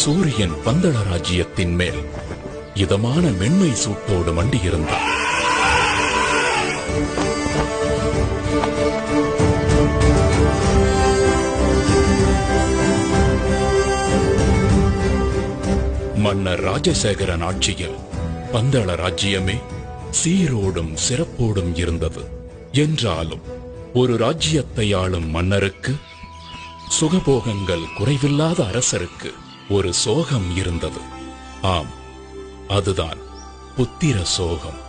சூரியன் பந்தள ராஜ்யத்தின் மேல் இதமான மென்மை சூட்டோடு மண்டியிருந்தான். மன்னர் ராஜசேகரன் ஆட்சியில் பந்தள ராஜ்யமே சீரோடும் சிறப்போடும் இருந்தது. என்றாலும் ஒரு ராஜ்யத்தை ஆளும் மன்னருக்கு, சுகபோகங்கள் குறைவில்லாத அரசருக்கு ஒரு சோகம் இருந்தது. ஆம், அதுதான் புத்திர சோகம்.